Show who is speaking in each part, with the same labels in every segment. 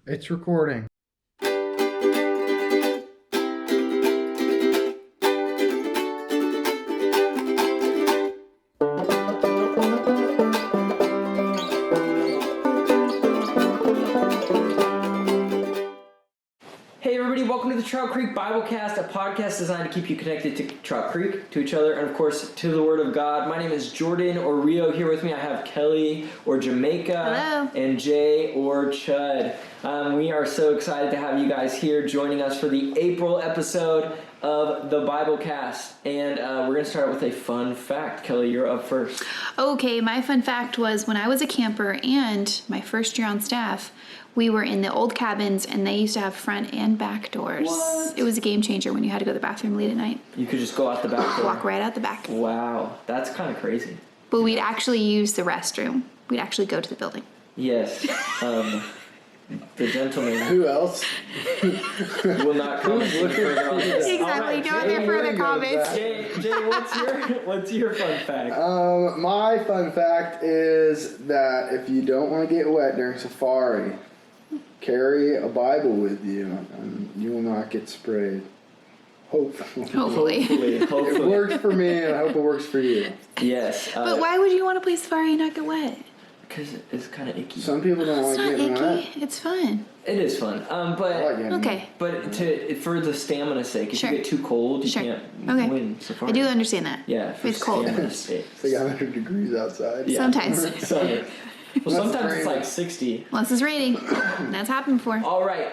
Speaker 1: It's recording.
Speaker 2: Hey everybody, welcome to the Trout Creek Bible Cast, a podcast designed to keep you connected to Trout Creek, to each other, and of course to the Word of God. My name is Jordan or Rio. Here with me I have Kelly or Jamaica.
Speaker 3: Hello.
Speaker 2: And Jay or Chud. We are so excited to have you guys here joining us for the April episode of the Bible Cast. And we're going to start with a fun fact. Kelly, you're up first.
Speaker 3: Okay, my fun fact was when I was a camper and my first year on staff, we were in the old cabins and they used to have front and back doors.
Speaker 2: What?
Speaker 3: It was a game changer when you had to go to the bathroom late at night.
Speaker 2: You could just go out the back door.
Speaker 3: Walk right out the back.
Speaker 2: Wow, that's kind of crazy.
Speaker 3: But we'd actually use the restroom. We'd actually go to the building.
Speaker 2: Yes. The gentleman
Speaker 1: Who else?
Speaker 2: will not comment any further on this.
Speaker 3: Exactly. No other
Speaker 1: Jay,
Speaker 3: further
Speaker 1: where
Speaker 3: comments.
Speaker 1: goes
Speaker 2: Jay, what's your fun fact?
Speaker 1: My fun fact is that if you don't want to get wet during safari, carry a Bible with you and you will not get sprayed. Hopefully.
Speaker 3: Hopefully.
Speaker 2: Hopefully.
Speaker 1: It works for me and I hope it works for you.
Speaker 2: Yes.
Speaker 3: But why would you want to play safari and not get wet?
Speaker 2: Because it's kind of icky.
Speaker 1: Some people don't
Speaker 3: It's
Speaker 1: like
Speaker 3: not
Speaker 1: getting wet.
Speaker 3: icky. It's fun.
Speaker 2: It is fun.
Speaker 1: I like
Speaker 2: But
Speaker 1: getting
Speaker 3: Okay.
Speaker 2: for the stamina's sake, if
Speaker 3: Sure.
Speaker 2: you get too cold, you
Speaker 3: Sure.
Speaker 2: can't
Speaker 3: Okay.
Speaker 2: win safari.
Speaker 3: I do understand that.
Speaker 2: Yeah. For
Speaker 3: It's cold.
Speaker 2: stamina's sake.
Speaker 1: It's like 100 degrees outside.
Speaker 2: Yeah.
Speaker 3: Sometimes.
Speaker 2: So, well, sometimes it's
Speaker 1: raining.
Speaker 2: like 60.
Speaker 3: Unless it's raining. That's happened before.
Speaker 2: All right.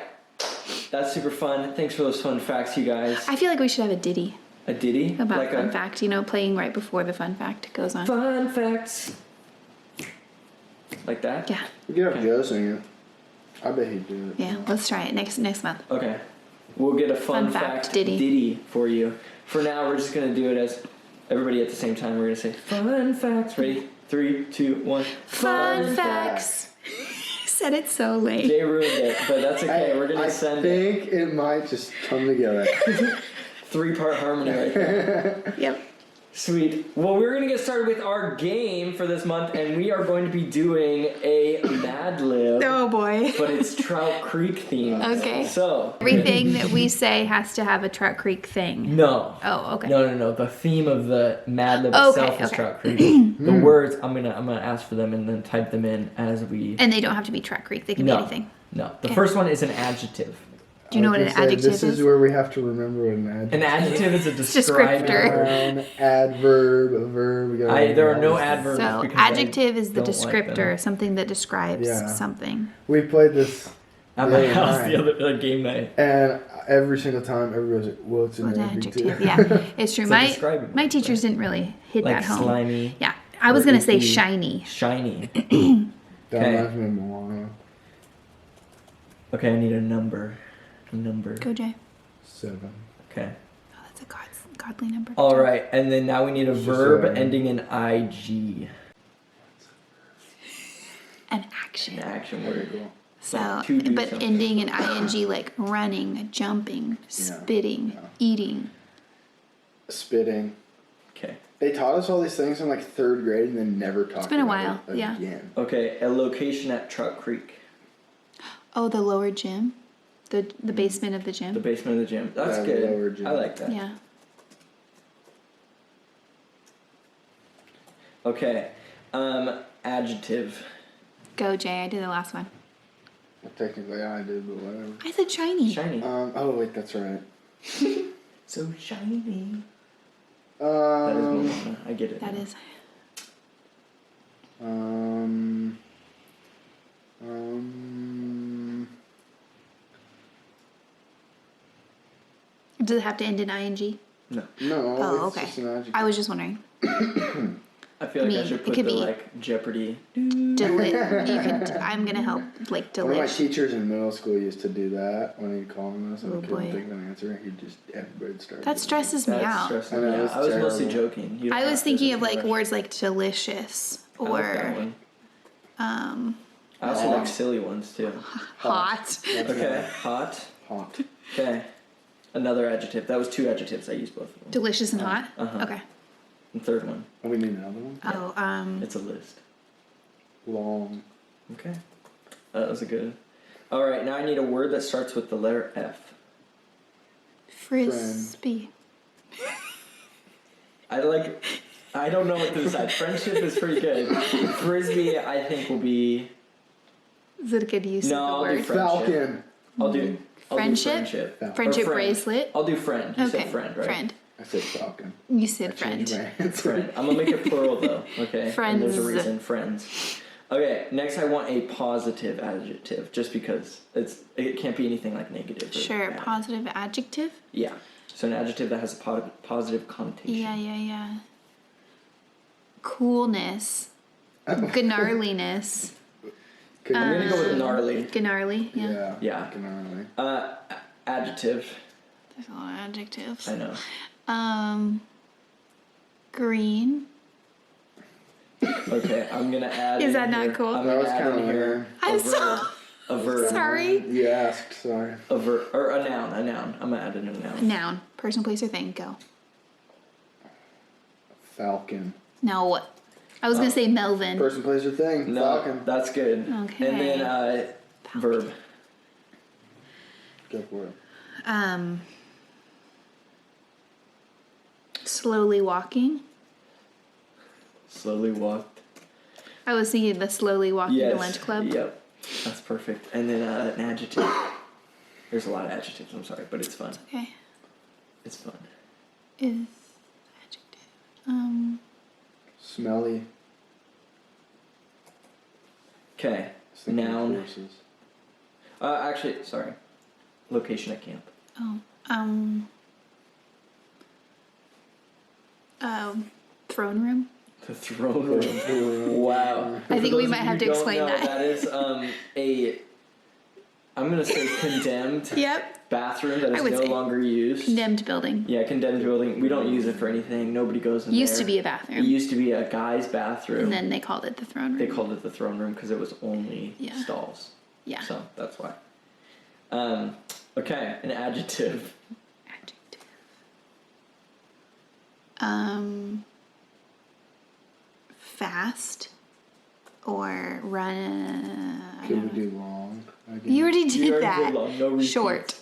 Speaker 2: That's super fun. Thanks for those fun facts, you guys.
Speaker 3: I feel like we should have a ditty
Speaker 2: A ditty?
Speaker 3: about
Speaker 2: like
Speaker 3: fun
Speaker 2: a
Speaker 3: fact. You know, playing right before the fun fact goes on.
Speaker 2: fun facts. Like that?
Speaker 3: Yeah.
Speaker 1: We could have Joe sing it. I bet he'd do it.
Speaker 3: Yeah, let's try it next month.
Speaker 2: Okay. We'll get a fun,
Speaker 3: Fun fact
Speaker 2: fact
Speaker 3: ditty.
Speaker 2: for you. For now, we're just going to do it as everybody at the same time. We're going to say fun facts. Ready? 3, 2, 1.
Speaker 3: Fun facts. Said it so late.
Speaker 2: Jay ruined it, but that's okay. We're going to
Speaker 1: I
Speaker 2: send it.
Speaker 1: think it might just come together.
Speaker 2: 3-part harmony right there.
Speaker 3: Yep.
Speaker 2: Sweet. Well, we're going to get started with our game for this month, and we are going to be doing a Mad Lib.
Speaker 3: Oh boy.
Speaker 2: But it's Trout Creek themed.
Speaker 3: Okay.
Speaker 2: So.
Speaker 3: Everything that we say has to have a Trout Creek thing.
Speaker 2: No.
Speaker 3: Oh, okay.
Speaker 2: No. The theme of the Mad Lib
Speaker 3: Okay,
Speaker 2: itself is
Speaker 3: okay.
Speaker 2: Trout Creek. The words I'm gonna ask for them and then type them in as we.
Speaker 3: And they don't have to be Trout Creek. They can be anything.
Speaker 2: No. The
Speaker 3: Okay.
Speaker 2: first one is an adjective.
Speaker 3: Do you know what an adjective
Speaker 1: This is
Speaker 3: is?
Speaker 1: where we have to remember what an adjective
Speaker 2: An adjective is a describing
Speaker 3: descriptor.
Speaker 2: word.
Speaker 1: Noun, adverb, a verb. We gotta
Speaker 2: There are no
Speaker 1: all this.
Speaker 2: adverbs.
Speaker 3: So
Speaker 2: because I
Speaker 3: adjective is the
Speaker 2: don't like them.
Speaker 3: descriptor, something that describes
Speaker 1: Yeah.
Speaker 3: something.
Speaker 1: We played this
Speaker 2: At my
Speaker 1: Yeah,
Speaker 2: house
Speaker 1: right.
Speaker 2: the other game night.
Speaker 1: and every single time everybody's like, well, it's an
Speaker 3: What's an
Speaker 1: adjective.
Speaker 3: adjective? Yeah, it's true.
Speaker 2: It's a describing
Speaker 3: My
Speaker 2: word,
Speaker 3: teachers didn't really hit
Speaker 2: Like
Speaker 3: that home.
Speaker 2: slimy,
Speaker 3: Yeah, I was gonna say
Speaker 2: icky.
Speaker 3: shiny.
Speaker 2: shiny.
Speaker 1: That
Speaker 2: Okay.
Speaker 1: reminds me of Moana.
Speaker 2: Okay, I need a number.
Speaker 3: Go Jay.
Speaker 1: 7.
Speaker 2: Okay.
Speaker 3: Oh, that's a godly number.
Speaker 2: All right, and then now we need a
Speaker 1: Just,
Speaker 2: verb ending in ig.
Speaker 3: An action.
Speaker 2: An action word.
Speaker 1: Cool.
Speaker 3: So,
Speaker 2: Like to do
Speaker 3: but
Speaker 2: something.
Speaker 3: ending in ing, like running, jumping, spitting, eating.
Speaker 1: Spitting.
Speaker 2: Okay.
Speaker 1: They taught us all these things in like 3rd grade and then never talked
Speaker 3: been a
Speaker 1: about
Speaker 3: while,
Speaker 1: it
Speaker 3: yeah.
Speaker 1: again.
Speaker 2: Okay, a location at Trout Creek.
Speaker 3: Oh, the lower gym, the basement of the
Speaker 2: The
Speaker 3: gym.
Speaker 2: basement of the gym. That's
Speaker 1: Yeah,
Speaker 2: good.
Speaker 1: lower gym.
Speaker 2: I like that.
Speaker 3: Yeah.
Speaker 2: Okay. Adjective.
Speaker 3: Go Jay. I did the last one.
Speaker 1: Well, technically I did, but whatever.
Speaker 3: I said shiny.
Speaker 2: Shiny.
Speaker 1: Oh wait, that's right.
Speaker 2: So shiny. That is Moana. I get it.
Speaker 3: That
Speaker 2: now.
Speaker 3: is. Does it have to end in ing?
Speaker 2: No.
Speaker 1: No,
Speaker 3: Oh,
Speaker 1: it's
Speaker 3: okay.
Speaker 1: just an adjective.
Speaker 3: I was just wondering.
Speaker 2: I feel like I
Speaker 3: mean,
Speaker 2: should
Speaker 3: it
Speaker 2: put
Speaker 3: could
Speaker 2: the
Speaker 3: be-
Speaker 2: like Jeopardy.
Speaker 3: I'm gonna help like
Speaker 1: One of my
Speaker 3: delish.
Speaker 1: teachers in middle school used to do that when he'd call us and
Speaker 3: Oh,
Speaker 1: I couldn't
Speaker 3: boy.
Speaker 1: think of an answer. He'd just everybody'd start.
Speaker 3: That
Speaker 1: doing it.
Speaker 3: stresses me
Speaker 2: That's
Speaker 3: out.
Speaker 2: stressing
Speaker 1: I know,
Speaker 2: me out.
Speaker 1: it's
Speaker 2: I was mostly
Speaker 1: terrible.
Speaker 2: joking. You don't
Speaker 3: I was
Speaker 2: have to
Speaker 3: thinking
Speaker 2: do
Speaker 3: of
Speaker 2: too
Speaker 3: like
Speaker 2: much.
Speaker 3: words like delicious
Speaker 2: I like that
Speaker 3: or
Speaker 2: one.
Speaker 3: um
Speaker 2: I also
Speaker 1: Hot.
Speaker 2: like silly ones too.
Speaker 3: hot.
Speaker 1: That's
Speaker 2: Okay. Hot.
Speaker 1: Hot.
Speaker 2: Okay. Another adjective. That was 2 adjectives. I used both of them.
Speaker 3: Delicious and hot.
Speaker 2: Uh-huh.
Speaker 3: Okay.
Speaker 2: And third one.
Speaker 1: We need another one.
Speaker 3: Oh,
Speaker 2: It's a list.
Speaker 1: Long.
Speaker 2: Okay. That was a good. All right, now I need a word that starts with the letter F.
Speaker 3: Frisbee.
Speaker 2: I don't know what to decide. Friendship is pretty good. Frisbee, I think, will be...
Speaker 3: Is it a good use
Speaker 2: No,
Speaker 3: of the
Speaker 2: I'll
Speaker 3: word?
Speaker 2: do friendship.
Speaker 1: Falcon.
Speaker 2: I'll do
Speaker 3: Friendship?
Speaker 1: Yeah.
Speaker 3: Friendship
Speaker 2: Or friend.
Speaker 3: bracelet.
Speaker 2: I'll do friend. You
Speaker 3: Okay.
Speaker 2: said friend, right?
Speaker 3: Friend.
Speaker 1: I said falcon.
Speaker 3: You
Speaker 1: I
Speaker 3: said
Speaker 1: changed
Speaker 3: friend.
Speaker 1: my answer.
Speaker 2: Friend. I'm gonna make it plural though. Okay. And there's a
Speaker 3: Friends.
Speaker 2: reason. Friends. Okay. Next, I want a positive adjective, just because it can't be anything like negative. Or
Speaker 3: Sure.
Speaker 2: bad.
Speaker 3: Positive adjective.
Speaker 2: Yeah. So an adjective that has a positive connotation.
Speaker 3: Yeah. Coolness. Gnarliness.
Speaker 1: Could
Speaker 2: I'm gonna go with
Speaker 3: Um,
Speaker 2: gnarly.
Speaker 3: Gnarly. Yeah.
Speaker 2: Yeah.
Speaker 1: Gnarly.
Speaker 2: Adjective.
Speaker 3: There's a lot of adjectives.
Speaker 2: I know.
Speaker 3: Green.
Speaker 2: Okay, I'm gonna add.
Speaker 3: Is
Speaker 2: in
Speaker 3: that not
Speaker 2: here-
Speaker 3: cool?
Speaker 2: I'm
Speaker 1: That
Speaker 2: gonna
Speaker 1: was
Speaker 2: add in
Speaker 1: kinda
Speaker 2: here.
Speaker 1: weird.
Speaker 3: I'm
Speaker 2: a
Speaker 3: so
Speaker 2: verb. A verb.
Speaker 3: sorry.
Speaker 1: You asked, sorry.
Speaker 2: A verb or a noun. A noun. I'm gonna add in a noun.
Speaker 3: Noun. Person, place, or thing. Go.
Speaker 1: Falcon.
Speaker 3: No. I was gonna say Melvin.
Speaker 1: Person, place, or thing.
Speaker 2: No,
Speaker 1: Falcon.
Speaker 2: that's good.
Speaker 3: Okay.
Speaker 2: And then verb.
Speaker 1: Go for it.
Speaker 3: Slowly walking.
Speaker 2: Slowly walked.
Speaker 3: I was thinking the slowly walking
Speaker 2: Yes.
Speaker 3: to lunch club.
Speaker 2: Yep. That's perfect. And then an adjective. There's a lot of adjectives. I'm sorry, but it's fun.
Speaker 3: Okay.
Speaker 2: It's fun.
Speaker 3: Is adjective.
Speaker 1: Smelly.
Speaker 2: Okay.
Speaker 1: I was thinking
Speaker 2: Noun.
Speaker 1: horses.
Speaker 2: Actually, sorry. Location at camp.
Speaker 3: Throne room.
Speaker 2: The throne room. Wow.
Speaker 3: I think
Speaker 2: For
Speaker 3: we
Speaker 2: those
Speaker 3: might
Speaker 2: of
Speaker 3: have
Speaker 2: you
Speaker 3: to
Speaker 2: who don't
Speaker 3: explain
Speaker 2: know,
Speaker 3: that.
Speaker 2: That is I'm gonna say condemned
Speaker 3: Yep.
Speaker 2: bathroom that
Speaker 3: I
Speaker 2: is
Speaker 3: would
Speaker 2: no
Speaker 3: say
Speaker 2: longer used.
Speaker 3: Condemned building.
Speaker 2: Yeah, condemned building. We don't use it for anything. Nobody goes in
Speaker 3: Used
Speaker 2: there.
Speaker 3: to be a
Speaker 2: It
Speaker 3: bathroom.
Speaker 2: used to be a guy's bathroom.
Speaker 3: And then they called it the throne room.
Speaker 2: They called it the throne room because it was only
Speaker 3: Yeah.
Speaker 2: stalls.
Speaker 3: Yeah.
Speaker 2: So that's why. Okay, an adjective.
Speaker 3: Adjective. Fast or run.
Speaker 1: Could we do long?
Speaker 3: You already did
Speaker 2: You already
Speaker 3: that.
Speaker 2: did long, no repeats.
Speaker 3: Short.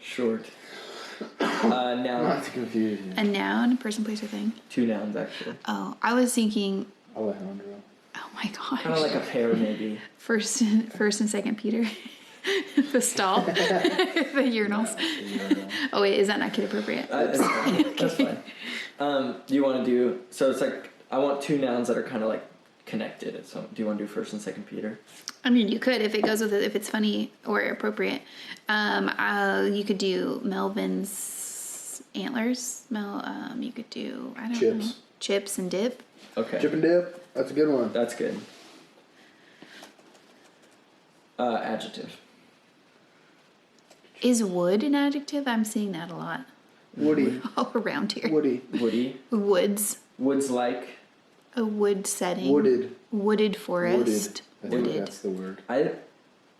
Speaker 2: Short. Noun.
Speaker 1: Not to confuse you.
Speaker 3: A noun, person, place, or thing.
Speaker 2: 2 nouns actually.
Speaker 3: Oh, I was thinking.
Speaker 1: Alejandro.
Speaker 3: Oh my gosh.
Speaker 2: Kind of like a pair maybe.
Speaker 3: First and second Peter. The stall. The urinals. Oh wait, is that not kid appropriate?
Speaker 2: That's fine. That's fine. Do you want to do? So it's like I want 2 nouns that are kind of like connected. So do you want to do first and second Peter?
Speaker 3: I mean, you could if it goes with it, if it's funny or appropriate. You could do Melvin's antlers. You could do I don't know.
Speaker 1: Chips.
Speaker 3: Chips and dip.
Speaker 2: Okay.
Speaker 1: Chip and dip. That's a good one.
Speaker 2: That's good. Adjective.
Speaker 3: Is wood an adjective? I'm seeing that a lot.
Speaker 1: Woody.
Speaker 3: All around here.
Speaker 1: Woody.
Speaker 2: Woody.
Speaker 3: Woods.
Speaker 2: Woods like.
Speaker 3: A wood setting.
Speaker 1: Wooded.
Speaker 3: Wooded forest.
Speaker 1: I think that's the word.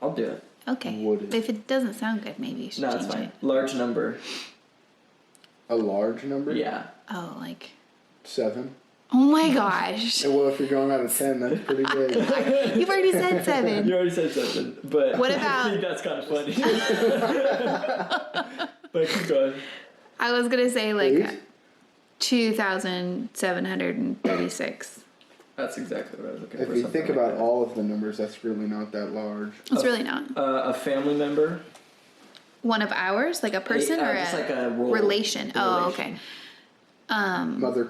Speaker 2: I'll do it.
Speaker 3: Okay.
Speaker 1: Wooded.
Speaker 3: If it doesn't sound good, maybe you should
Speaker 2: No,
Speaker 3: change
Speaker 2: it's fine.
Speaker 3: it.
Speaker 2: Large number.
Speaker 1: A large number?
Speaker 2: Yeah.
Speaker 3: Oh, like.
Speaker 1: 7.
Speaker 3: Oh my gosh.
Speaker 1: And well, if you're going out of 10, that's pretty big.
Speaker 3: You've already said 7.
Speaker 2: You already said something, but
Speaker 3: What
Speaker 2: I
Speaker 3: about-
Speaker 2: think that's kind of funny. But keep going.
Speaker 3: I was gonna say like
Speaker 1: 8?
Speaker 3: 2,736.
Speaker 2: That's exactly what I was looking
Speaker 1: If
Speaker 2: for.
Speaker 1: you
Speaker 2: something
Speaker 1: think
Speaker 2: like
Speaker 1: about
Speaker 2: that.
Speaker 1: all of the numbers, that's really not that large.
Speaker 3: It's really not.
Speaker 2: A family member.
Speaker 3: One of ours, like a person or
Speaker 2: just
Speaker 3: a,
Speaker 2: like a role.
Speaker 3: relation.
Speaker 2: A
Speaker 3: Oh,
Speaker 2: relation.
Speaker 3: okay.
Speaker 1: Mother.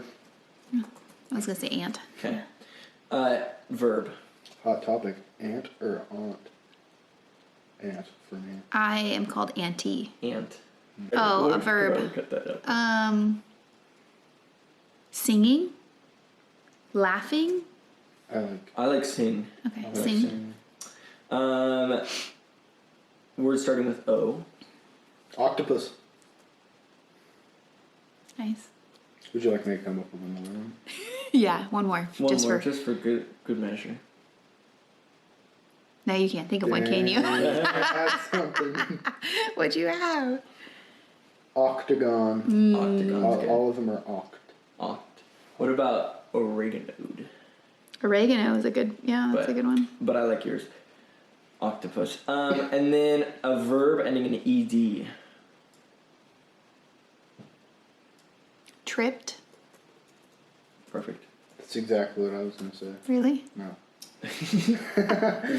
Speaker 3: I was gonna say aunt.
Speaker 2: Okay. Verb.
Speaker 1: Hot topic. Aunt or aunt? Aunt for me.
Speaker 3: I am called auntie.
Speaker 2: Aunt.
Speaker 3: Oh,
Speaker 2: We'll
Speaker 3: a verb.
Speaker 2: Cut that up.
Speaker 3: Singing. Laughing.
Speaker 2: I like sing.
Speaker 3: Okay,
Speaker 1: I like
Speaker 3: sing.
Speaker 2: Word starting with O.
Speaker 1: Octopus.
Speaker 3: Nice.
Speaker 1: Would you like me to come up with another one?
Speaker 3: Yeah, one more.
Speaker 2: One
Speaker 3: just
Speaker 2: more,
Speaker 3: for.
Speaker 2: just for good measure.
Speaker 3: No, you can't think of one, can you?
Speaker 1: That's something.
Speaker 3: What'd you have?
Speaker 1: Octagon.
Speaker 2: Octagon's good.
Speaker 1: All of them are oct.
Speaker 2: Oct. What about oregano?
Speaker 3: Oregano is a good. Yeah, that's a good one.
Speaker 2: But I like yours. Octopus. And then a verb ending in ed.
Speaker 3: Tripped.
Speaker 2: Perfect.
Speaker 1: That's exactly what I was gonna say.
Speaker 3: Really?
Speaker 1: No.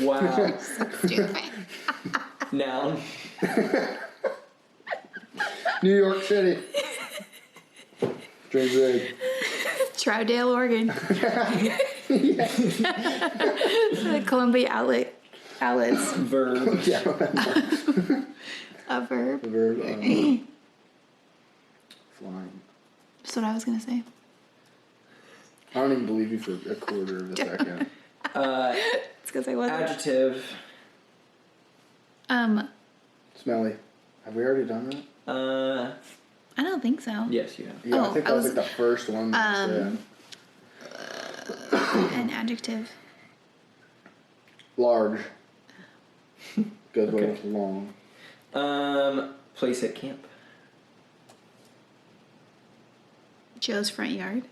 Speaker 2: Wow.
Speaker 3: Stupid.
Speaker 2: Noun.
Speaker 1: New York City. Drink big.
Speaker 3: Troutdale, Oregon. The Columbia outlets.
Speaker 2: Verb.
Speaker 1: Yeah.
Speaker 3: A verb.
Speaker 1: The verb. Flying.
Speaker 3: That's what I was gonna say.
Speaker 1: I don't even believe you for a quarter of a second.
Speaker 3: It's because I wasn't.
Speaker 2: Adjective.
Speaker 1: Smelly. Have we already done that?
Speaker 3: I don't think so.
Speaker 2: Yes, you have.
Speaker 1: Yeah,
Speaker 3: Oh,
Speaker 1: I think
Speaker 3: I
Speaker 1: that was
Speaker 3: was-
Speaker 1: like the first one. That said.
Speaker 3: An adjective.
Speaker 1: Large. Goes well
Speaker 2: Okay.
Speaker 1: with long.
Speaker 2: Place at camp.
Speaker 3: Joe's front yard.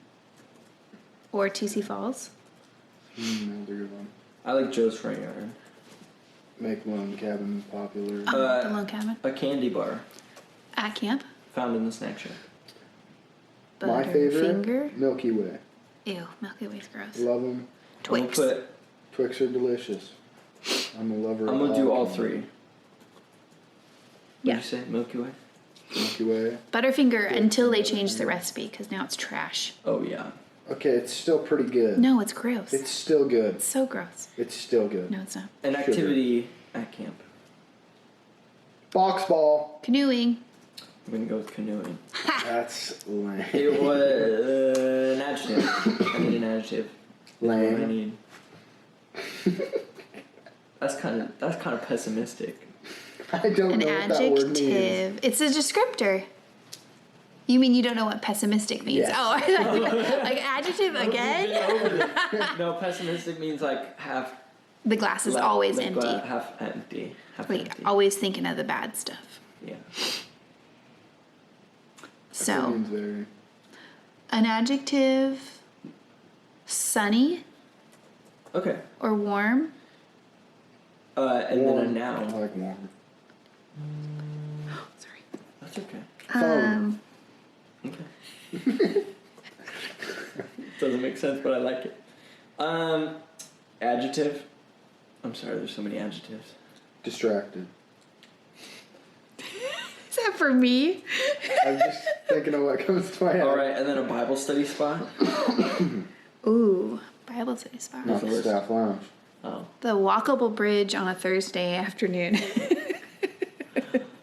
Speaker 3: Or TC Falls.
Speaker 1: That's a good one.
Speaker 2: I like Joe's front yard.
Speaker 1: Make lone cabin popular.
Speaker 3: The lone cabin.
Speaker 2: A candy bar
Speaker 3: At camp.
Speaker 2: found in the snack shack.
Speaker 1: My favorite,
Speaker 3: Butterfinger.
Speaker 1: Milky Way.
Speaker 3: Ew, Milky Way's gross.
Speaker 1: Love them.
Speaker 3: Twix.
Speaker 2: I'm gonna put.
Speaker 1: Twix are delicious. I'm a lover
Speaker 2: I'm
Speaker 1: of
Speaker 2: gonna do all
Speaker 1: candy.
Speaker 2: three.
Speaker 3: Yeah.
Speaker 2: What'd you say? Milky Way.
Speaker 1: Milky Way.
Speaker 3: Butterfinger until they changed the recipe because now it's trash.
Speaker 2: Oh yeah.
Speaker 1: Okay, it's still pretty good.
Speaker 3: No, it's gross.
Speaker 1: It's still good.
Speaker 3: It's so gross.
Speaker 1: It's still good.
Speaker 3: No, it's not.
Speaker 2: An
Speaker 1: Sugar.
Speaker 2: activity at camp.
Speaker 1: Box ball.
Speaker 3: Canoeing.
Speaker 2: I'm gonna go with canoeing.
Speaker 1: That's lame.
Speaker 2: It was an adjective. I need an adjective. That's what I
Speaker 1: Lame.
Speaker 2: need. That's kind of pessimistic.
Speaker 1: I don't
Speaker 3: An
Speaker 1: know what that word means.
Speaker 3: adjective. It's a descriptor. You mean you don't know what pessimistic means?
Speaker 1: Yes.
Speaker 3: Oh, I thought you meant, like adjective again?
Speaker 2: No, pessimistic means like half.
Speaker 3: The glass is
Speaker 2: like-
Speaker 3: always
Speaker 2: like
Speaker 3: empty.
Speaker 2: Half empty. Half
Speaker 3: Like
Speaker 2: empty.
Speaker 3: always thinking of the bad stuff.
Speaker 2: Yeah.
Speaker 3: So,
Speaker 1: Opinions vary.
Speaker 3: an adjective, sunny
Speaker 2: Okay.
Speaker 3: or warm.
Speaker 2: And
Speaker 1: Warm.
Speaker 2: then a
Speaker 1: I
Speaker 2: noun.
Speaker 1: like warm.
Speaker 3: Sorry.
Speaker 2: That's okay.
Speaker 1: Phone.
Speaker 2: Okay. Doesn't make sense, but I like it. Adjective. I'm sorry, there's so many adjectives.
Speaker 1: Distracted.
Speaker 3: Is that for me?
Speaker 1: I'm just thinking of what comes to my head.
Speaker 2: All right, and then a Bible study spot.
Speaker 3: Ooh, Bible study spot.
Speaker 1: Not the staff lounge.
Speaker 2: Oh.
Speaker 3: The walkable bridge on a Thursday afternoon.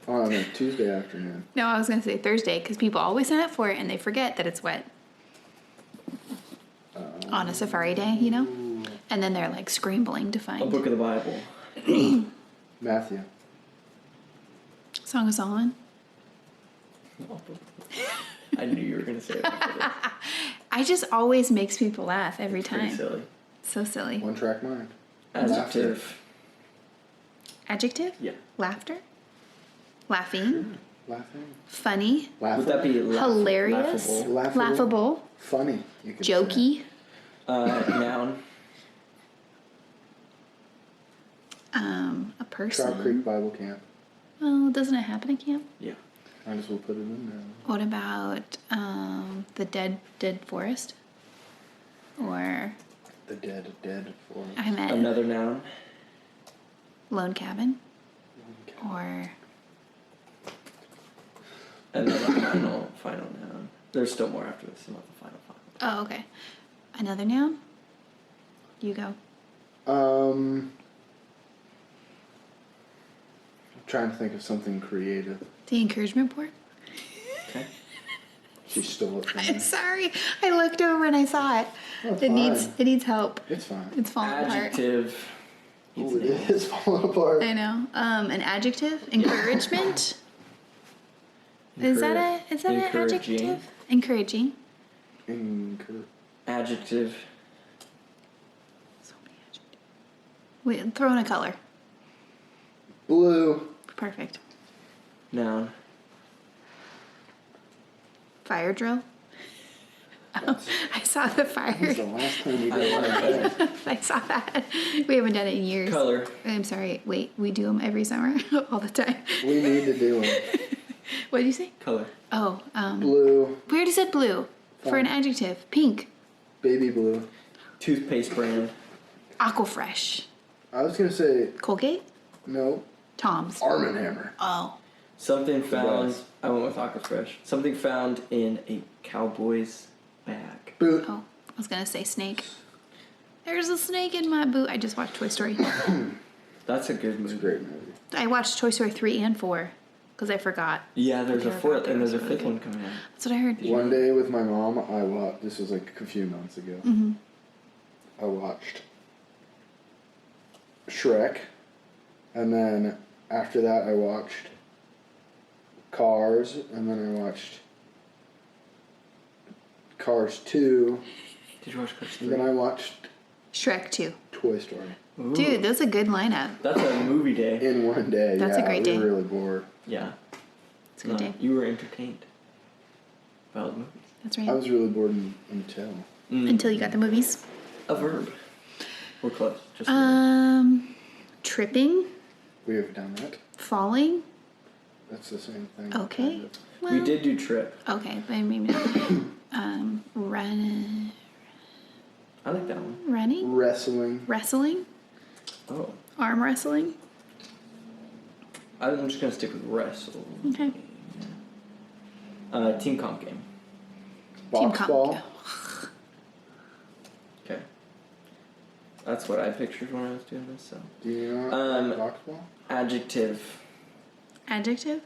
Speaker 1: On a Tuesday afternoon.
Speaker 3: No, I was going to say Thursday because people always sign up for it and they forget that it's wet. On a safari day, you know? And then they're like scrambling to
Speaker 2: A
Speaker 3: find
Speaker 2: book of the Bible.
Speaker 1: Matthew.
Speaker 3: Song of Solomon.
Speaker 2: I knew you were going to say it.
Speaker 3: I just always makes people laugh every
Speaker 2: Pretty
Speaker 3: time.
Speaker 2: silly.
Speaker 3: So silly.
Speaker 1: One track mind.
Speaker 2: Adjective.
Speaker 3: Adjective?
Speaker 2: Yeah.
Speaker 3: Laughter? Laughing?
Speaker 1: Laughing.
Speaker 3: Funny?
Speaker 1: Laughing.
Speaker 2: Would that be
Speaker 3: Hilarious?
Speaker 2: laughable?
Speaker 1: Laughable. Funny. You could say.
Speaker 3: Jokey?
Speaker 2: Noun.
Speaker 3: A person.
Speaker 1: Trout Creek Bible Camp.
Speaker 3: Oh, doesn't it happen at camp?
Speaker 2: Yeah.
Speaker 1: Might as well put it in there.
Speaker 3: What about the dead forest? Or
Speaker 1: The dead forest.
Speaker 3: I meant
Speaker 2: Another noun.
Speaker 3: lone cabin? Or
Speaker 2: And then a final noun. There's still more after this. Not the final.
Speaker 3: oh, okay. Another noun? You go.
Speaker 1: I'm trying to think of something creative.
Speaker 3: The encouragement board?
Speaker 2: Okay.
Speaker 1: She stole it from
Speaker 3: I'm
Speaker 1: me.
Speaker 3: sorry. I looked over and I saw it.
Speaker 1: Oh, it's
Speaker 3: It needs
Speaker 1: fine.
Speaker 3: help.
Speaker 1: It's fine.
Speaker 3: It's falling
Speaker 2: Adjective.
Speaker 1: Ooh, it is falling apart.
Speaker 3: apart. I know. An adjective? Encouragement? Is that an
Speaker 2: Encouraging.
Speaker 3: adjective? Encouraging.
Speaker 2: Adjective.
Speaker 3: So many adjectives. Wait, throw in a color.
Speaker 1: Blue.
Speaker 3: Perfect.
Speaker 2: Noun.
Speaker 3: Fire drill. I saw the fire.
Speaker 1: When's the last time you did one of those?
Speaker 3: I saw that. We haven't done it in years.
Speaker 2: Color.
Speaker 3: I'm sorry. Wait, we do them every summer, all the time.
Speaker 1: We need to do it.
Speaker 3: What did you say?
Speaker 2: Color.
Speaker 3: Oh,
Speaker 1: Blue,
Speaker 3: we already said blue for an adjective. Pink.
Speaker 1: baby blue.
Speaker 2: Toothpaste brand.
Speaker 3: Aquafresh.
Speaker 1: I was gonna say
Speaker 3: Colgate.
Speaker 1: no.
Speaker 3: Tom's.
Speaker 1: Arm & Hammer.
Speaker 3: Oh.
Speaker 2: Something found.
Speaker 1: best.
Speaker 2: I went with Aquafresh. Something found in a cowboy's bag.
Speaker 1: Boot.
Speaker 3: Oh, I was gonna say snake. There's a snake in my boot. I just watched Toy Story.
Speaker 2: That's a good
Speaker 1: It's a
Speaker 2: movie.
Speaker 1: great movie.
Speaker 3: I watched Toy Story 3 and 4 because I forgot.
Speaker 2: Yeah, there's a
Speaker 3: I
Speaker 2: fourth,
Speaker 3: forgot
Speaker 2: and there's a
Speaker 3: that was
Speaker 2: fifth
Speaker 3: really
Speaker 2: one coming out.
Speaker 3: That's what I heard.
Speaker 1: One day with my mom, I watched. This was like a few months ago.
Speaker 3: Mm-hmm.
Speaker 1: I watched Shrek, and then after that, I watched Cars, and then I watched Cars 2,
Speaker 2: Did you watch Cars
Speaker 1: and
Speaker 2: 3?
Speaker 1: then I watched
Speaker 3: Shrek 2.
Speaker 1: Toy Story
Speaker 2: Ooh.
Speaker 3: Dude, that's a good lineup.
Speaker 2: That's a movie day.
Speaker 1: in one day.
Speaker 3: That's a
Speaker 1: yeah,
Speaker 3: great
Speaker 1: we
Speaker 3: day.
Speaker 1: were really bored.
Speaker 2: Yeah.
Speaker 3: It's a good day.
Speaker 2: You were entertained. Valid movies.
Speaker 3: That's
Speaker 1: I
Speaker 3: right.
Speaker 1: was really bored until.
Speaker 3: Until you got the movies.
Speaker 2: A verb. We're close. Just
Speaker 3: Tripping,
Speaker 1: We have done that.
Speaker 3: falling.
Speaker 1: That's the same thing.
Speaker 3: Okay.
Speaker 1: kind of.
Speaker 3: Well,
Speaker 2: we did do trip.
Speaker 3: Okay, but maybe not. Running.
Speaker 2: I like that one.
Speaker 3: Running.
Speaker 1: Wrestling.
Speaker 3: Wrestling.
Speaker 2: Oh.
Speaker 3: Arm wrestling.
Speaker 2: I'm just gonna stick with wrestle.
Speaker 3: Okay.
Speaker 2: Team comp game.
Speaker 1: Box
Speaker 3: comp.
Speaker 1: ball.
Speaker 2: Okay. That's what I pictured when I was doing this. So.
Speaker 1: Do you know box ball?
Speaker 2: Adjective.
Speaker 3: Adjective.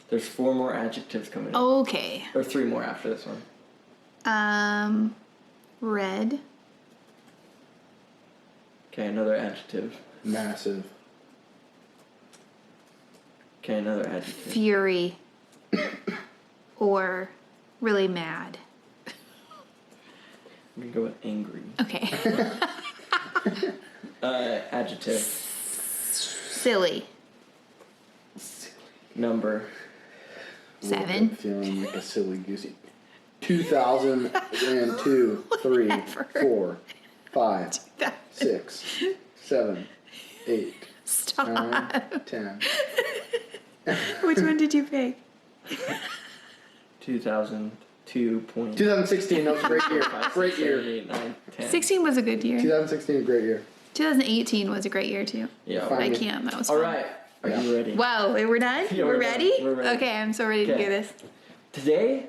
Speaker 2: There's 4 more adjectives coming up.
Speaker 3: Okay.
Speaker 2: Or 3 more after this one.
Speaker 3: Red.
Speaker 2: Okay, another adjective.
Speaker 1: Massive.
Speaker 2: Okay, another adjective.
Speaker 3: Fury. Or really mad.
Speaker 2: I'm gonna go with angry.
Speaker 3: Okay.
Speaker 2: Adjective.
Speaker 3: Silly.
Speaker 2: Number.
Speaker 3: 7.
Speaker 1: Feeling like a silly goosey. 2002, 3,
Speaker 3: Whatever.
Speaker 1: 4, 5, 6, 7, 8,
Speaker 3: Stop.
Speaker 1: 9, 10.
Speaker 3: Which one did you pick?
Speaker 2: 2002.
Speaker 1: 2016, that was a great year. Great year.
Speaker 2: 8, 9, 10.
Speaker 3: 16 was a good year.
Speaker 1: 2016, great year.
Speaker 3: 2018 was a great year too.
Speaker 2: Yeah.
Speaker 1: Fine.
Speaker 3: At camp, that was
Speaker 2: All
Speaker 3: fun.
Speaker 2: right. Are
Speaker 1: Yeah.
Speaker 2: you ready?
Speaker 3: Wow, we're done?
Speaker 2: Yeah,
Speaker 3: we're
Speaker 2: we're
Speaker 3: ready?
Speaker 2: done. We're ready.
Speaker 3: Okay, I'm so ready to
Speaker 2: Okay.
Speaker 3: do this.
Speaker 2: Today,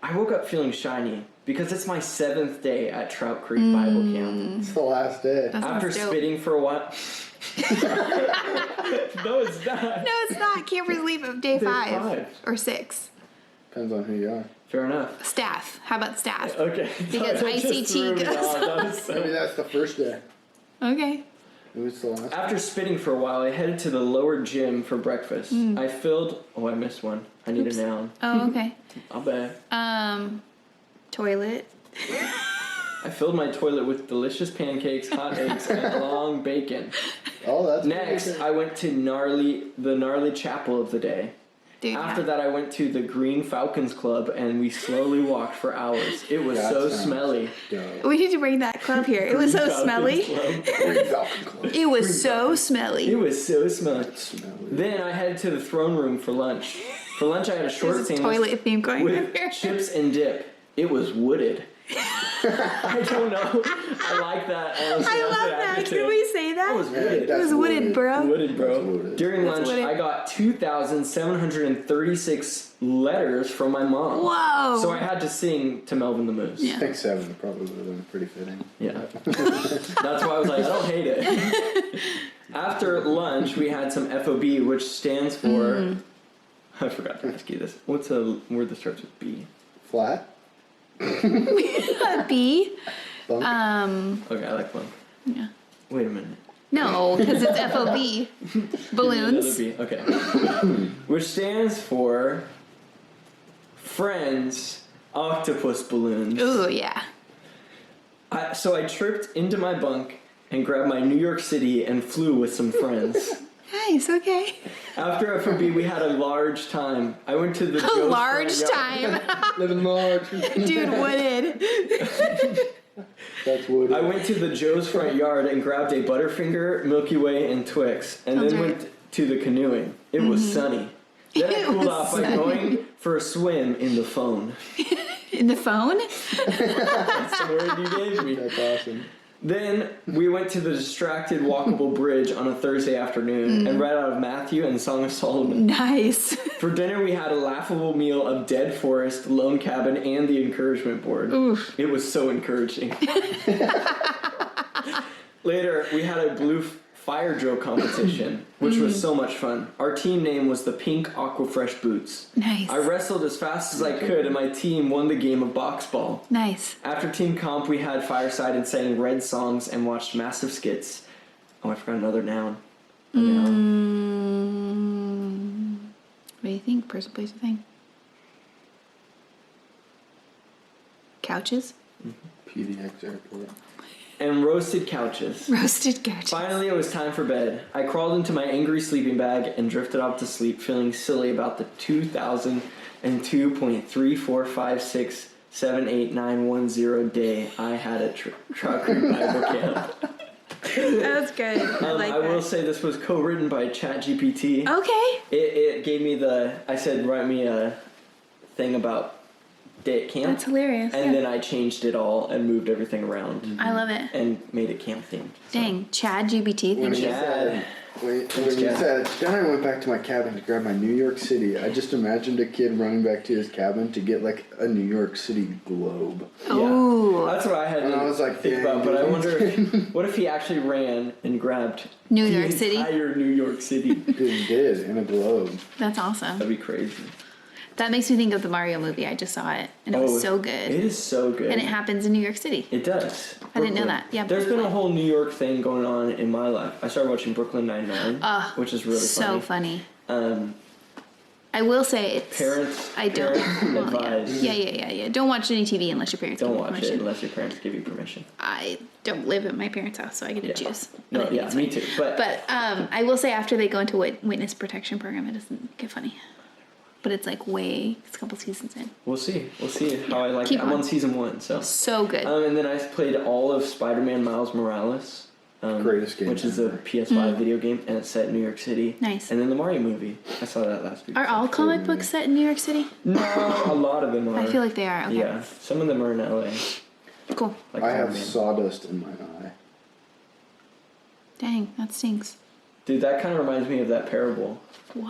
Speaker 2: I woke up feeling shiny because it's my 7th day at Trout Creek Bible Camp.
Speaker 1: It's the last day.
Speaker 3: That sounds
Speaker 2: After
Speaker 3: dope.
Speaker 2: spitting for a while. No, it's not.
Speaker 3: No, it's not. Campers leave at day 5
Speaker 2: 5.
Speaker 3: or 6.
Speaker 1: Depends on who you are.
Speaker 2: Fair enough.
Speaker 3: Staff. How about staff?
Speaker 2: Okay.
Speaker 3: Because
Speaker 2: That just
Speaker 3: ICT
Speaker 2: threw me
Speaker 3: goes
Speaker 2: off. That was so-
Speaker 1: Maybe that's the first day.
Speaker 3: Okay.
Speaker 1: Maybe it's the last.
Speaker 2: After spitting for a while, I headed to the lower gym for breakfast. I filled. Oh, I missed one. I need a noun.
Speaker 3: Oh, okay.
Speaker 2: I'll bet.
Speaker 3: Toilet.
Speaker 2: I filled my toilet with delicious pancakes, hot eggs, and long bacon.
Speaker 1: Oh, that's
Speaker 2: Next,
Speaker 1: pretty good.
Speaker 2: I went to the gnarly chapel of the day.
Speaker 3: Dude,
Speaker 2: After
Speaker 3: yeah.
Speaker 2: that, I went to the Green Falcons Club, and we slowly walked for hours. It was
Speaker 1: That
Speaker 2: so
Speaker 1: sounds
Speaker 2: smelly.
Speaker 1: dope.
Speaker 3: We need to bring that club here. It was so
Speaker 2: Falcons
Speaker 3: smelly.
Speaker 2: Club.
Speaker 1: Green Falcon Club.
Speaker 3: It was so smelly.
Speaker 2: It was so smelly.
Speaker 1: Smelly.
Speaker 2: Then I headed to the throne room for lunch. For lunch, I had a short
Speaker 3: There's a
Speaker 2: sandwich
Speaker 3: toilet theme going on
Speaker 2: with
Speaker 3: here.
Speaker 2: chips and dip. It was wooded. I don't know. I like that. Honestly,
Speaker 3: I
Speaker 2: as
Speaker 3: love
Speaker 2: an
Speaker 3: that.
Speaker 2: adjective.
Speaker 3: Can we say that?
Speaker 2: That was
Speaker 1: Yeah,
Speaker 2: wooded.
Speaker 3: It was
Speaker 1: that's
Speaker 3: wooded, bro.
Speaker 2: Wooded, bro.
Speaker 1: That's wooded.
Speaker 2: During
Speaker 3: That's
Speaker 2: lunch,
Speaker 3: wooded.
Speaker 2: I got 2,736 letters from my mom.
Speaker 3: Whoa.
Speaker 2: So I had to sing to Melvin the Moose.
Speaker 3: Yeah.
Speaker 1: I think 7 probably would have been pretty fitting.
Speaker 2: Yeah. That's why I was like, I don't hate it. After lunch, we had some FOB, which stands for. I forgot to ask you this. What's a word that starts with B?
Speaker 1: Flat.
Speaker 3: A bee.
Speaker 1: Bump.
Speaker 2: Okay, I like one.
Speaker 3: Yeah.
Speaker 2: Wait a minute.
Speaker 3: No, because it's FOB. Balloons.
Speaker 2: Another B. Okay. Which stands for Friends Octopus Balloons.
Speaker 3: Ooh, yeah.
Speaker 2: So I tripped into my bunk and grabbed my New York City and flew with some friends.
Speaker 3: Nice, okay.
Speaker 2: After FOB, we had a large time. I went to the
Speaker 3: A
Speaker 2: Joe's
Speaker 3: large
Speaker 2: front yard.
Speaker 3: time.
Speaker 1: Living large.
Speaker 3: Dude, wooded.
Speaker 1: That's wood.
Speaker 2: I went to the Joe's front yard and grabbed a Butterfinger, Milky Way, and Twix, and
Speaker 3: Sounds
Speaker 2: then
Speaker 3: right.
Speaker 2: went to the canoeing. It was sunny. Then I
Speaker 3: It
Speaker 2: cooled
Speaker 3: was
Speaker 2: off by
Speaker 3: sunny.
Speaker 2: going for a swim in the phone.
Speaker 3: In the phone?
Speaker 2: That's the word you gave me.
Speaker 1: That's awesome.
Speaker 2: Then we went to the distracted walkable bridge on a Thursday afternoon and read out of Matthew and the Song of Solomon.
Speaker 3: Nice.
Speaker 2: For dinner, we had a laughable meal of Dead Forest, Lone Cabin, and the Encouragement Board.
Speaker 3: Oof.
Speaker 2: It was so encouraging. Later, we had a blue fire drill competition, which was so much fun. Our team name was the Pink Aquafresh Boots.
Speaker 3: Nice.
Speaker 2: I wrestled as fast as I could, and my team won the game of box ball.
Speaker 3: Nice.
Speaker 2: After team comp, we had fireside and sang Red songs and watched massive skits. Oh, I forgot another noun. A noun.
Speaker 3: What do you think? Person, place, or thing? Couches?
Speaker 1: PDX airport.
Speaker 2: And roasted couches.
Speaker 3: Roasted couches.
Speaker 2: Finally, it was time for bed. I crawled into my angry sleeping bag and drifted off to sleep, feeling silly about the 2002.345678910 day I had at Trout Creek Bible Camp.
Speaker 3: That's good. I like
Speaker 2: I
Speaker 3: that.
Speaker 2: will say this was co-written by ChatGPT.
Speaker 3: Okay.
Speaker 2: It gave me I said, write me a thing about day at camp.
Speaker 3: That's hilarious.
Speaker 2: And then I changed it all and moved everything around
Speaker 3: I love it.
Speaker 2: and made it camp themed.
Speaker 3: Dang, Chad GBT.
Speaker 1: When
Speaker 3: Thank
Speaker 1: you
Speaker 3: you.
Speaker 1: said, when you
Speaker 2: Chad.
Speaker 1: said, then I went back to my cabin to grab my New York City. I just imagined a kid running back to his cabin to get like a New York City globe.
Speaker 3: Ooh.
Speaker 2: That's what I had
Speaker 1: And
Speaker 2: to
Speaker 1: I was like,
Speaker 2: think
Speaker 1: dang,
Speaker 2: about, but I
Speaker 1: dude.
Speaker 2: wonder what if he actually ran and grabbed
Speaker 3: New
Speaker 2: the
Speaker 3: York City?
Speaker 2: entire New York City?
Speaker 1: Dude, he did in a globe.
Speaker 3: That's awesome.
Speaker 2: That'd be crazy.
Speaker 3: That makes me think of the Mario movie. I just saw it, and it was so good.
Speaker 2: It is so good.
Speaker 3: And it happens in New York City.
Speaker 2: It does.
Speaker 3: I didn't know
Speaker 2: Brooklyn.
Speaker 3: that. Yeah,
Speaker 2: There's been a
Speaker 3: Brooklyn.
Speaker 2: whole New York thing going on in my life. I started watching Brooklyn Nine-Nine, which is really
Speaker 3: So funny.
Speaker 2: funny.
Speaker 3: I will say it's
Speaker 2: Parents,
Speaker 3: I don't.
Speaker 2: parent
Speaker 3: Well,
Speaker 2: advised.
Speaker 3: yeah. Don't watch any TV unless your parents
Speaker 2: Don't
Speaker 3: give you
Speaker 2: watch
Speaker 3: permission.
Speaker 2: it unless your parents give you permission.
Speaker 3: I don't live at my parents' house, so I get to
Speaker 2: Yeah.
Speaker 3: choose.
Speaker 2: No,
Speaker 3: But
Speaker 2: yeah,
Speaker 3: it's
Speaker 2: me
Speaker 3: fine.
Speaker 2: too. But
Speaker 3: I will say after they go into witness protection program, it doesn't get funny. But it's like it's a couple seasons in.
Speaker 2: we'll see. We'll see how I like
Speaker 3: Keep
Speaker 2: it. I'm on
Speaker 3: on.
Speaker 2: season 1, so.
Speaker 3: So good.
Speaker 2: And then I played all of Spider-Man Miles Morales.
Speaker 1: Greatest game
Speaker 2: Which is a
Speaker 1: ever.
Speaker 2: PS5 video game, and it's set in New York City.
Speaker 3: Nice.
Speaker 2: And then the Mario movie. I saw that last week.
Speaker 3: Are all comic books set in New York City?
Speaker 2: No, a lot of them are.
Speaker 3: I feel like they are. Okay.
Speaker 2: Yeah, some of them are in LA.
Speaker 3: Cool.
Speaker 2: Like
Speaker 1: I
Speaker 2: Iron
Speaker 1: have
Speaker 2: Man.
Speaker 1: sawdust in my eye.
Speaker 3: Dang, that stinks.
Speaker 2: Dude, that kind of reminds me of that parable.
Speaker 3: Whoa.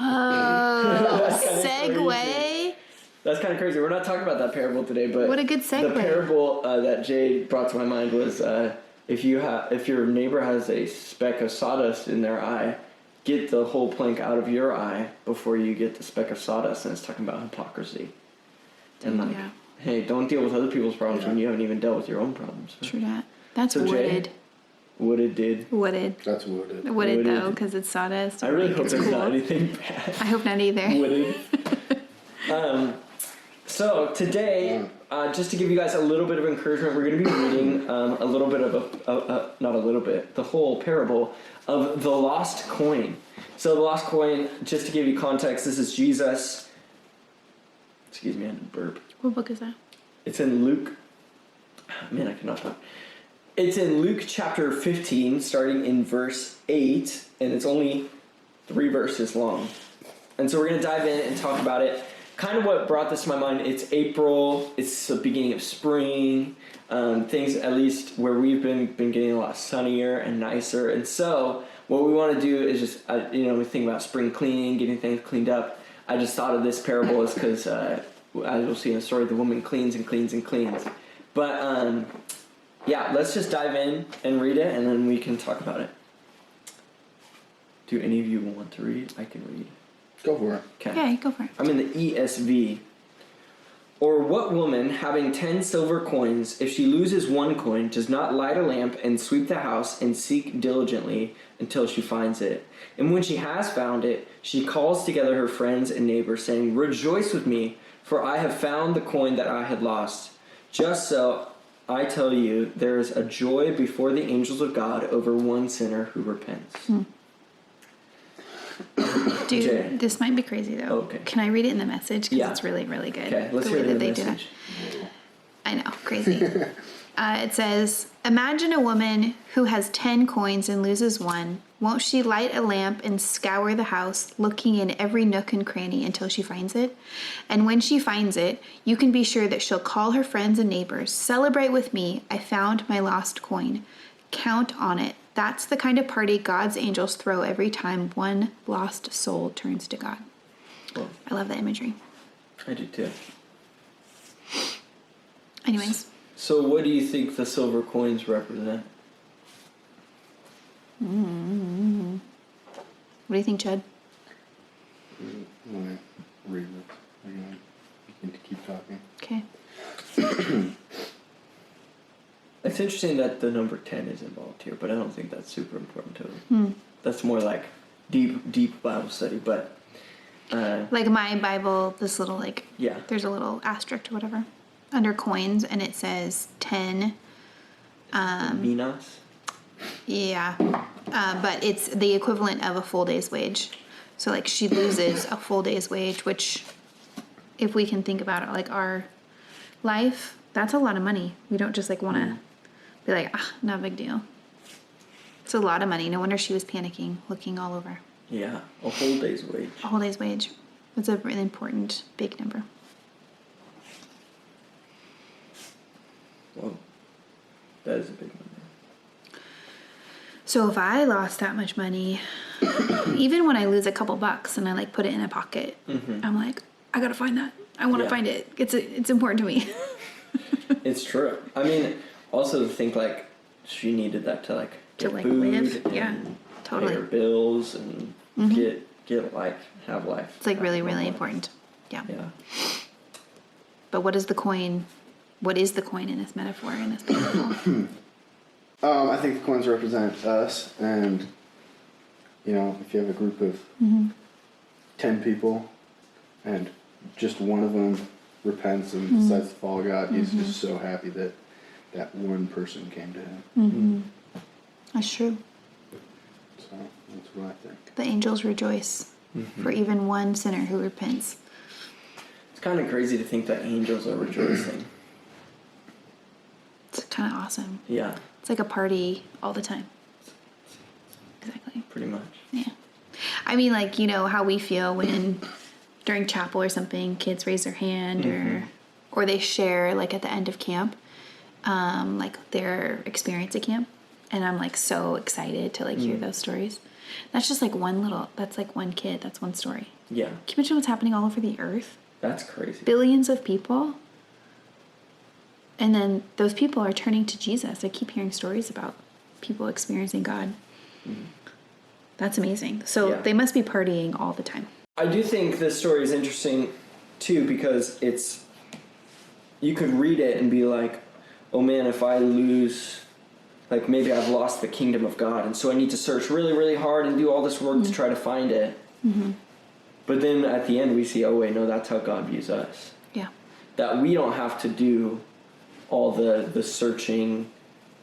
Speaker 2: That's kinda
Speaker 3: Segue.
Speaker 2: That's kind of crazy. We're not talking about that parable today, but
Speaker 3: What a good segue.
Speaker 2: The parable that Jay brought to my mind was if your neighbor has a speck of sawdust in their eye, get the whole plank out of your eye before you get the speck of sawdust. And it's talking about hypocrisy. And like,
Speaker 3: Yeah.
Speaker 2: hey, don't deal with other people's problems when you haven't even dealt with your own problems.
Speaker 3: True that. That's
Speaker 2: So, Jay?
Speaker 3: wooded.
Speaker 2: Wooded did.
Speaker 3: Wooded.
Speaker 1: That's wooded.
Speaker 3: Wooded
Speaker 2: Wooded.
Speaker 3: though, because it's sawdust.
Speaker 2: I really hope
Speaker 3: it's
Speaker 2: there's
Speaker 3: cool.
Speaker 2: not anything bad.
Speaker 3: I hope not either.
Speaker 2: Wooded. So today, just to give you guys a little bit of encouragement, we're going to be reading a little bit of not a little bit, the whole parable of the lost coin. So the lost coin, just to give you context, this is Jesus. Excuse me, I had to burp.
Speaker 3: What book is that?
Speaker 2: It's in Luke. Man, I cannot talk. It's in Luke chapter 15, starting in verse 8, and it's only 3 verses long. And so we're going to dive in and talk about it. Kind of what brought this to my mind, it's April, it's the beginning of spring, things at least where we've been getting a lot sunnier and nicer. And so what we want to do is just, we think about spring cleaning, getting things cleaned up. I just thought of this parable is because, as you'll see in the story, the woman cleans and cleans and cleans. But, yeah, let's just dive in and read it, and then we can talk about it. Do any of you want to read? I can read.
Speaker 1: Go for it.
Speaker 3: Okay, go for it.
Speaker 2: I'm in the ESV. Or what woman, having 10 silver coins, if she loses 1 coin, does not light a lamp and sweep the house and seek diligently until she finds it? And when she has found it, she calls together her friends and neighbors, saying, "Rejoice with me, for I have found the coin that I had lost." Just so, I tell you, there is a joy before the angels of God over one sinner who repents.
Speaker 3: Dude,
Speaker 2: Jay.
Speaker 3: this might be crazy though.
Speaker 2: Okay.
Speaker 3: Can I read it in the message? Because
Speaker 2: Yeah.
Speaker 3: it's really, really good.
Speaker 2: Okay, let's
Speaker 3: the
Speaker 2: hear
Speaker 3: way
Speaker 2: the
Speaker 3: that they do that.
Speaker 2: message.
Speaker 3: I know, crazy. It says, imagine a woman who has 10 coins and loses one. Won't she light a lamp and scour the house, looking in every nook and cranny until she finds it? And when she finds it, you can be sure that she'll call her friends and neighbors. Celebrate with me. I found my lost coin. Count on it. That's the kind of party God's angels throw every time one lost soul turns to God.
Speaker 2: Well,
Speaker 3: I love that imagery.
Speaker 2: I do too.
Speaker 3: Anyways.
Speaker 2: So what do you think the silver coins represent?
Speaker 3: What do you think, Chad?
Speaker 1: Let me read this again. You need to keep talking.
Speaker 3: Okay.
Speaker 2: It's interesting that the number 10 is involved here, but I don't think that's super important to it. That's more like deep Bible study, but
Speaker 3: Like my Bible, this little like,
Speaker 2: yeah.
Speaker 3: there's a little asterisk or whatever under coins, and it says 10.
Speaker 2: Minas?
Speaker 3: Yeah. But it's the equivalent of a full day's wage. So like she loses a full day's wage, which if we can think about it like our life, that's a lot of money. We don't just like want to be like, not a big deal. It's a lot of money. No wonder she was panicking, looking all over.
Speaker 2: Yeah, a whole day's wage.
Speaker 3: A whole day's wage. It's a really important, big number.
Speaker 2: Whoa. That is a big number.
Speaker 3: So if I lost that much money, even when I lose a couple bucks and I like put it in a pocket, I'm like, I gotta find that. I want to find it. It's important to me.
Speaker 2: It's true. I mean, also to think like she needed that to like
Speaker 3: To,
Speaker 2: get
Speaker 3: like,
Speaker 2: food
Speaker 3: live.
Speaker 2: and
Speaker 3: Yeah, totally.
Speaker 2: pay her bills and get life, have life.
Speaker 3: It's like really, really important. Yeah.
Speaker 2: Yeah.
Speaker 3: But what is the coin in this metaphor, in this parable?
Speaker 1: I think the coins represent us, and you know, if you have a group of 10 people, and just one of them repents and decides to follow God, he's just so happy that that one person came to him.
Speaker 3: That's true.
Speaker 1: So that's what I think.
Speaker 3: The angels rejoice for even one sinner who repents.
Speaker 2: It's kind of crazy to think that angels are rejoicing.
Speaker 3: It's kind of awesome.
Speaker 2: Yeah.
Speaker 3: It's like a party all the time. Exactly.
Speaker 2: Pretty much.
Speaker 3: Yeah. I mean, like, you know, how we feel when during chapel or something, kids raise their hand or they share, like, at the end of camp, like, their experience at camp. And I'm, like, so excited to, like, hear those stories. That's just, like, that's, like, one kid. That's one story.
Speaker 2: Yeah.
Speaker 3: Can you imagine what's happening all over the earth?
Speaker 2: That's crazy.
Speaker 3: Billions of people. And then those people are turning to Jesus. I keep hearing stories about people experiencing God. That's amazing. So they must be partying all the time.
Speaker 2: I do think this story is interesting, too, because you could read it and be like, oh man, if I lose, like maybe I've lost the kingdom of God, and so I need to search really, really hard and do all this work to try to find it. But then at the end we see, oh wait, no, that's how God views us.
Speaker 3: Yeah.
Speaker 2: That we don't have to do all the searching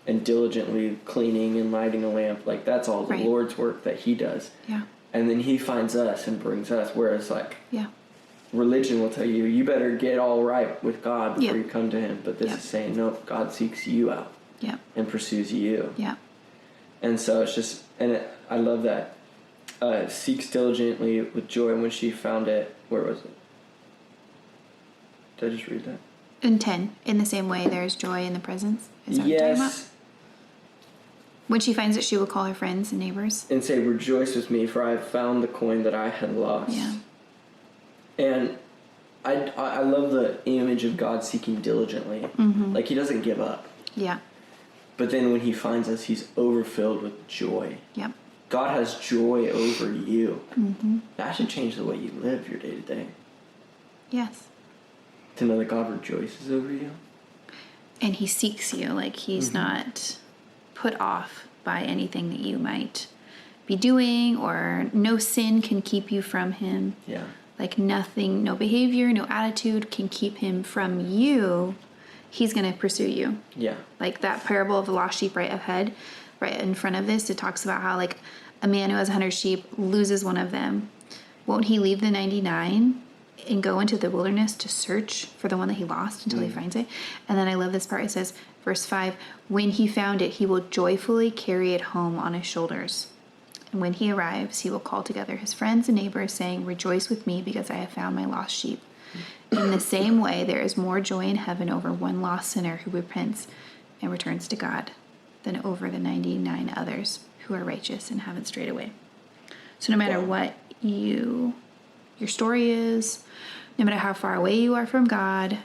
Speaker 2: and diligently cleaning and lighting a lamp. Like, that's all the Lord's work that he does.
Speaker 3: Yeah.
Speaker 2: And then he finds us and brings us. Whereas, like, religion will tell you, you better get all right with God before you come to him. But this is saying, no, God seeks you out and pursues you.
Speaker 3: Yeah.
Speaker 2: And so it's just, I love that. Seeks diligently with joy. And when she found it, where was it? Did I just read that?
Speaker 3: In 10, in the same way, there's joy in the presence. Is that what you're talking about?
Speaker 2: Yes.
Speaker 3: When she finds it, she will call her friends and neighbors.
Speaker 2: And say, rejoice with me, for I have found the coin that I had lost.
Speaker 3: Yeah.
Speaker 2: And I love the image of God seeking diligently. Like, he doesn't give up.
Speaker 3: Yeah.
Speaker 2: But then when he finds us, he's overfilled with joy.
Speaker 3: Yep.
Speaker 2: God has joy over you. That should change the way you live your day to day.
Speaker 3: Yes.
Speaker 2: To know that God rejoices over you.
Speaker 3: And he seeks you. Like, he's not put off by anything that you might be doing, or no sin can keep you from him.
Speaker 2: Yeah.
Speaker 3: Like, nothing, no behavior, no attitude can keep him from you. He's going to pursue you.
Speaker 2: Yeah.
Speaker 3: Like that parable of the lost sheep right ahead, right in front of this, it talks about how, like, a man who has 100 sheep loses one of them. won't he leave the 99 and go into the wilderness to search for the one that he lost until he finds it? And then I love this part. It says, verse 5, when he found it, he will joyfully carry it home on his shoulders. And when he arrives, he will call together his friends and neighbors, saying, rejoice with me because I have found my lost sheep. In the same way, there is more joy in heaven over one lost sinner who repents and returns to God than over the 99 others who are righteous and haven't strayed away. So no matter what your story is, no matter how far away you are from God,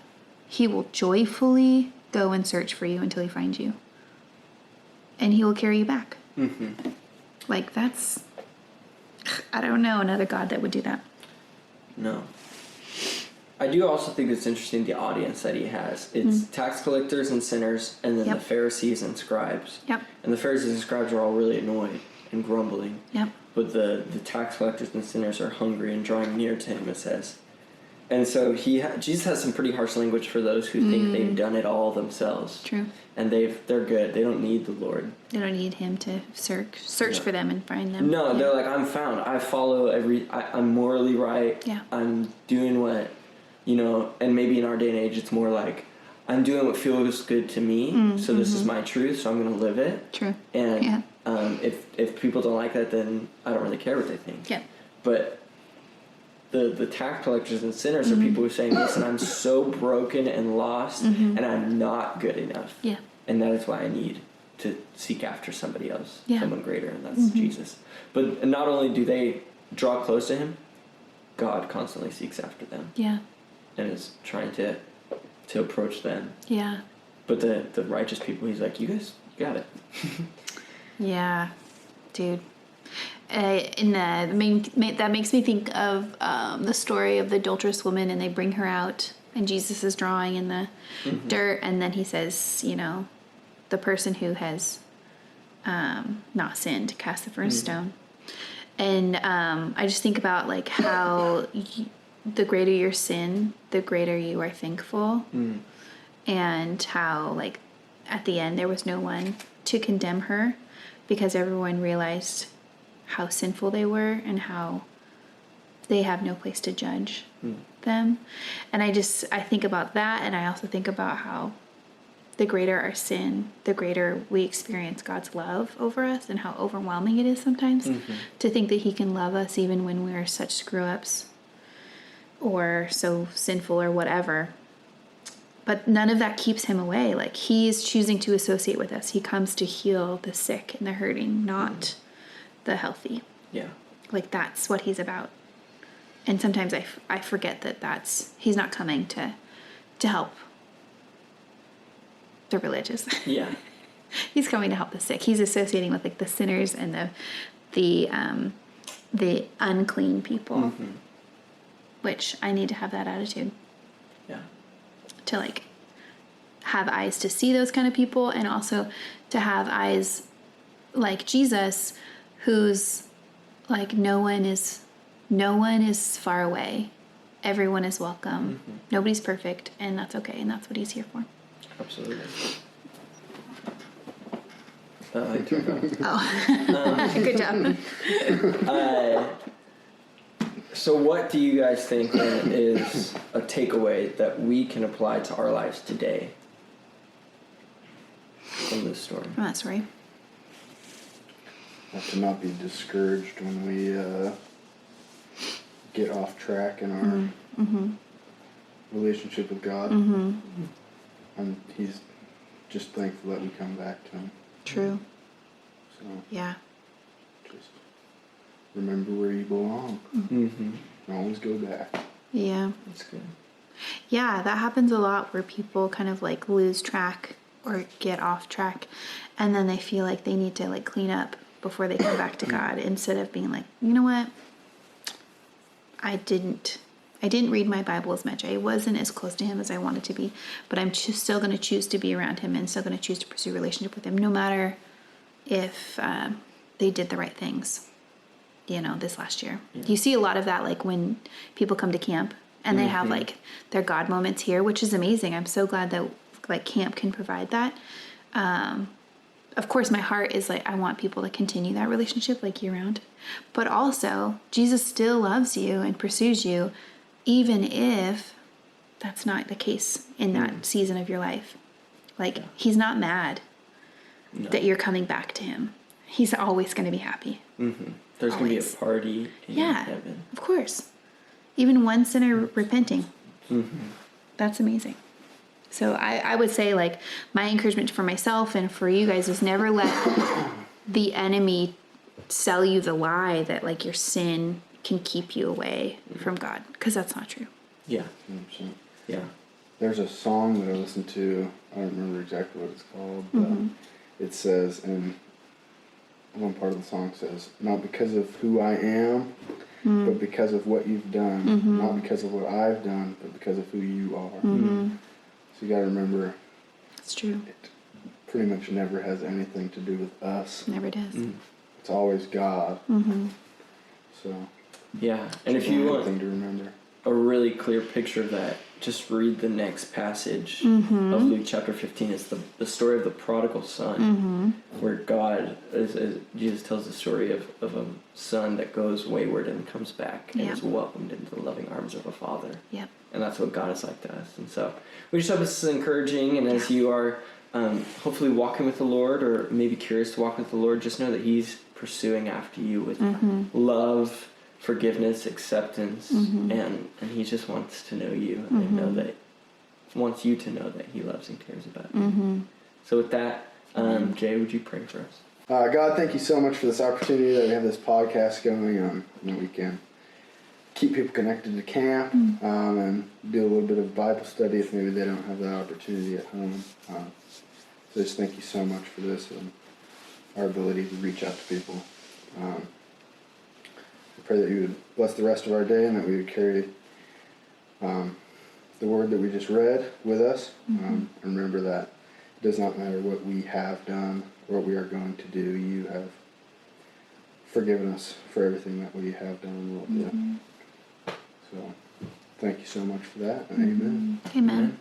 Speaker 3: he will joyfully go and search for you until he finds you. And he will carry you back.
Speaker 2: Mm-hmm.
Speaker 3: Like, that's, I don't know another God that would do that.
Speaker 2: No. I do also think it's interesting the audience that he has. It's tax collectors and sinners, and then the Pharisees and scribes.
Speaker 3: Yep.
Speaker 2: And the Pharisees and scribes are all really annoyed and grumbling.
Speaker 3: Yep.
Speaker 2: But the tax collectors and sinners are hungry and drawing near to him, it says. And so Jesus has some pretty harsh language for those who think they've done it all themselves.
Speaker 3: True.
Speaker 2: And they're good. They don't need the Lord.
Speaker 3: They don't need him to search for them and find them.
Speaker 2: No, they're like, I'm found. I follow I'm morally right.
Speaker 3: Yeah.
Speaker 2: I'm doing what, and maybe in our day and age, it's more like, I'm doing what feels good to me, so this is my truth, so I'm going to live it.
Speaker 3: True.
Speaker 2: And if people don't like that, then I don't really care what they think.
Speaker 3: Yeah.
Speaker 2: But the tax collectors and sinners are people who are saying, listen, I'm so broken and lost, and I'm not good enough.
Speaker 3: Yeah.
Speaker 2: And that is why I need to seek after somebody else,
Speaker 3: Yeah.
Speaker 2: someone greater, and that's Jesus. But not only do they draw close to him, God constantly seeks after them.
Speaker 3: Yeah.
Speaker 2: And is trying to approach them.
Speaker 3: Yeah.
Speaker 2: But the righteous people, he's like, you guys got it.
Speaker 3: Yeah, dude. That makes me think of the story of the adulterous woman, and they bring her out, and Jesus is drawing in the dirt, and then he says, the person who has not sinned, cast the first stone. And I just think about like how the greater your sin, the greater you are thankful, and how like at the end there was no one to condemn her because everyone realized how sinful they were and how they have no place to judge them. And I think about that, and I also think about how the greater our sin, the greater we experience God's love over us, and how overwhelming it is sometimes to think that he can love us even when we're such screw-ups or so sinful or whatever. But none of that keeps him away. Like, he's choosing to associate with us. He comes to heal the sick and the hurting, not the healthy.
Speaker 2: Yeah.
Speaker 3: Like, that's what he's about. And sometimes I forget he's not coming to help the religious.
Speaker 2: Yeah.
Speaker 3: He's coming to help the sick. He's associating with like the sinners and the unclean people, which I need to have that attitude.
Speaker 2: Yeah.
Speaker 3: To like have eyes to see those kind of people, and also to have eyes like Jesus, who's like no one is far away. Everyone is welcome. Nobody's perfect, and that's okay, and that's what he's here for.
Speaker 2: Absolutely.
Speaker 3: Good job.
Speaker 2: So what do you guys think then is a takeaway that we can apply to our lives today from this story?
Speaker 3: From that story.
Speaker 1: To not be discouraged when we get off track in our relationship with God. And he's just thankful that we come back to him.
Speaker 3: True.
Speaker 1: So
Speaker 3: Yeah.
Speaker 1: just remember where you belong. Always go back.
Speaker 3: Yeah.
Speaker 2: That's good.
Speaker 3: Yeah, that happens a lot where people kind of like lose track or get off track, and then they feel like they need to like clean up before they come back to God, instead of being like, you know what? I didn't read my Bible as much. I wasn't as close to him as I wanted to be, but I'm still going to choose to be around him, and still going to choose to pursue a relationship with him, no matter if they did the right things, this last year. Yeah. You see a lot of that, like when people come to camp and they have like their God moments here, which is amazing. I'm so glad that like camp can provide that. of course, my heart is like, I want people to continue that relationship like year round. But also, Jesus still loves you and pursues you, even if that's not the case in that season of your life. Like, he's not mad that you're coming back to him. He's always going to be happy.
Speaker 2: Mm-hmm. There's going to be a party in heaven.
Speaker 3: Of course. Even one sinner repenting.
Speaker 2: Mm-hmm.
Speaker 3: That's amazing. So I would say, like, my encouragement for myself and for you guys is never let the enemy sell you the lie that, like, your sin can keep you away from God, because that's not true.
Speaker 2: Yeah.
Speaker 1: 100%.
Speaker 2: Yeah.
Speaker 1: There's a song that I listened to. I don't remember exactly what it's called, but it says, and one part of the song says, "Not because of who I am, but because of what you've done. Not because of what I've done, but because of who you are." So you got to remember,
Speaker 3: It's true.
Speaker 1: it pretty much never has anything to do with us.
Speaker 3: Never does.
Speaker 1: It's always God. So
Speaker 2: Yeah. And if you want
Speaker 1: thing to remember.
Speaker 2: a really clear picture of that, just read the next passage of Luke chapter 15. It's the story of the prodigal son, where Jesus tells the story of a son that goes wayward and comes back and is welcomed into the loving arms of a father.
Speaker 3: Yep.
Speaker 2: And that's what God is like to us. And so we just hope this is encouraging. And as you are hopefully walking with the Lord, or maybe curious to walk with the Lord, just know that he's pursuing after you with love, forgiveness, acceptance, and he just wants to know you and know that, wants you to know that he loves and cares about you. So with that, Jay, would you pray for us?
Speaker 1: God, thank you so much for this opportunity that we have this podcast going on. We can keep people connected to camp and do a little bit of Bible study if maybe they don't have that opportunity at home. So just thank you so much for this and our ability to reach out to people. I pray that you would bless the rest of our day and that we would carry the word that we just read with us. And remember that it does not matter what we have done or what we are going to do. You have forgiven us for everything that we have done and will do. So thank you so much for that, and amen.
Speaker 3: Amen.